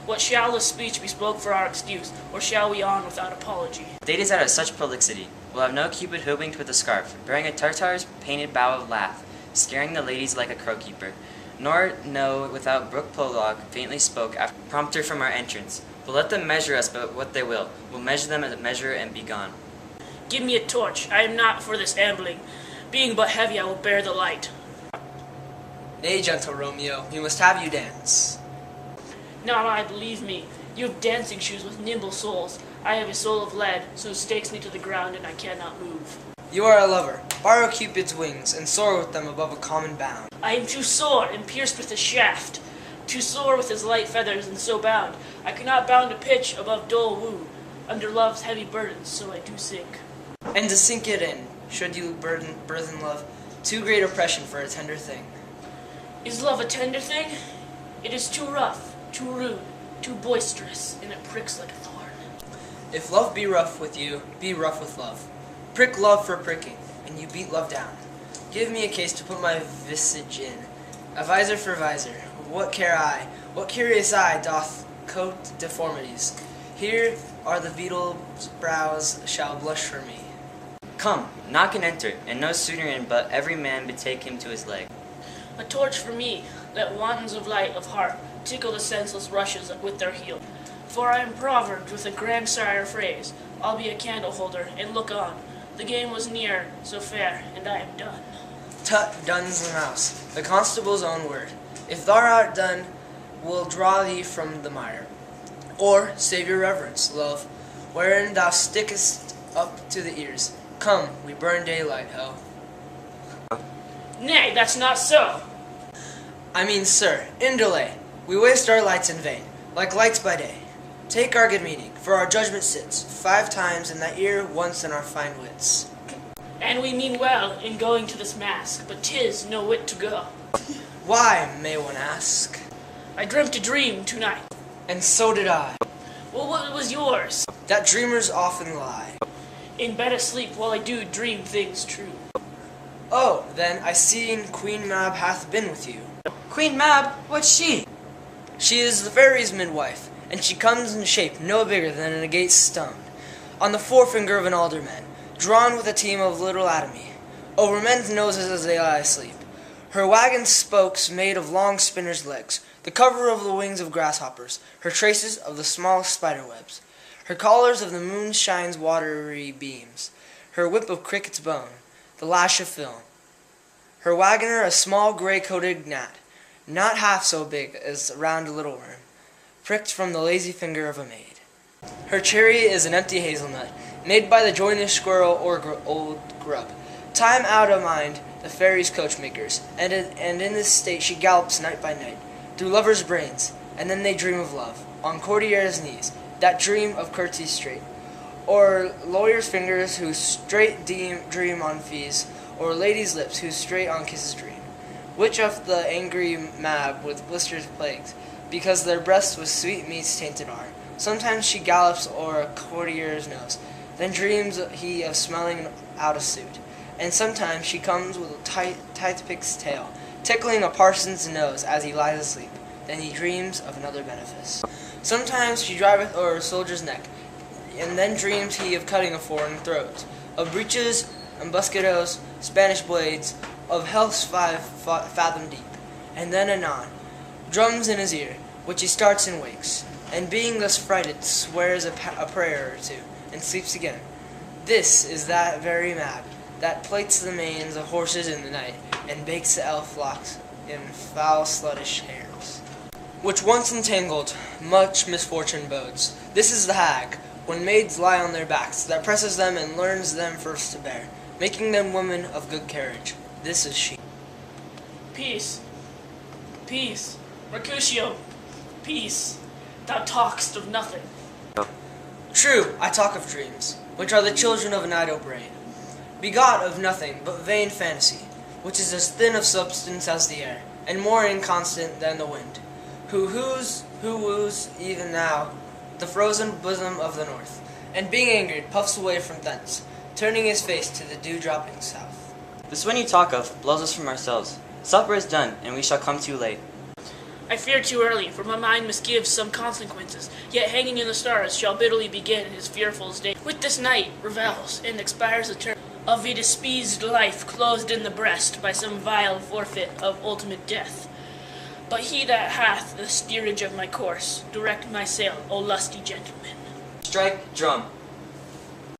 What shall this speech bespoke for our excuse, or shall we on without apology? Ladies out of such prolixity will have no Cupid hoodwinked with a scarf, bearing a Tartar's painted bow of laugh, scaring the ladies like a crow-keeper, nor know without brook prologue faintly spoke after prompter from our entrance. But let them measure us but what they will, we'll measure them at measure and be gone. Give me a torch, I am not for this ambling. Being but heavy, I will bear the light. Nay, gentle Romeo, we must have you dance. Not I, believe me. You have dancing shoes with nimble soles. I have a soul of lead, so it stakes me to the ground and I cannot move. You are a lover. Borrow Cupid's wings, and soar with them above a common bound. I am too sore, and pierced with his shaft. Too sore with his light feathers, and so bound. I could not bound a pitch above dull woo. Under love's heavy burdens, so I do sink. And to sink it in, should you burden love, too great oppression for a tender thing. Is love a tender thing? It is too rough, too rude, too boisterous, and it pricks like a thorn. If love be rough with you, be rough with love. Prick love for pricking, and you beat love down. Give me a case to put my visage in, a visor for visor. What care I? What curious eye doth coat deformities? Here are the beetle's brows shall blush for me. Come, knock and enter, and no sooner in but every man betake him to his leg. A torch for me, let wantons of light of heart tickle the senseless rushes with their heel. For I am proverbed with a grandsire phrase, I'll be a candle holder, and look on. The game was near, so fair, and I am done. Tut, done's the mouse, the constable's own word. If thou art done, we'll draw thee from the mire. Or, save your reverence, love, wherein thou stickest up to the ears. Come, we burn daylight, ho. Nay, that's not so. I mean, sir, in delay, we waste our lights in vain, like lights by day. Take our good meaning, for our judgment sits 5 times in that ear, once in our fine wits. And we mean well in going to this mask, but 'tis no wit to go. Why, may one ask? I dreamt a dream tonight. And so did I. Well, what was yours? That dreamers often lie. In bed asleep while I do dream things true. Oh, then I seen Queen Mab hath been with you. Queen Mab, what's she? She is the fairy's midwife, and she comes in shape no bigger than an agate stone, on the forefinger of an alderman, drawn with a team of little atomy, over men's noses as they lie asleep. Her wagon's spokes made of long spinner's legs, the cover of the wings of grasshoppers, her traces of the smallest spider webs, her collars of the moonshine's watery beams, her whip of cricket's bone, the lash of film. Her wagoner a small gray-coated gnat, not half so big as a round little worm, pricked from the lazy finger of a maid. Her chariot is an empty hazelnut, made by the joinish squirrel or old grub. Time out of mind the fairy's coachmakers, and in this state she gallops night by night, through lovers' brains, and then they dream of love, on courtiers' knees, that dream of courtesy straight, or lawyers' fingers who straight dream on fees, or ladies' lips who straight on kisses dream. Which of the angry Mab with blisters plagues, because their breasts with sweet meats tainted are. Sometimes she gallops o'er a courtier's nose, then dreams he of smelling out a suit. And sometimes she comes with a toothpick's tail, tickling a parson's nose as he lies asleep. Then he dreams of another benefice. Sometimes she driveth o'er a soldier's neck, and then dreams he of cutting a foreign throat, of breeches, embuscados, Spanish blades, of health's 5 fathom deep. And then anon, drums in his ear, which he starts and wakes, and being thus frighted, swears a prayer or two, and sleeps again. This is that very Mab, that plaits the manes of horses in the night, and bakes the elf locks in foul sluttish hairs, which once entangled, much misfortune bodes. This is the hag, when maids lie on their backs, that presses them and learns them first to bear, making them women of good carriage. This is she. Peace. Peace. Mercutio. Peace. Thou talk'st of nothing. True, I talk of dreams, which are the children of an idle brain, begot of nothing but vain fantasy, which is as thin of substance as the air, and more inconstant than the wind, who woos even now the frozen bosom of the north, and being angered puffs away from thence, turning his face to the dew-dropping south. This wind you talk of blows us from ourselves. Supper is done, and we shall come too late. I fear too early, for my mind misgives some consequences, yet hanging in the stars shall bitterly begin his fearful day. With this night revels and expires the term of a despised life closed in the breast by some vile forfeit of ultimate death. But he that hath the steerage of my course, direct my sail, O lusty gentleman. Strike drum.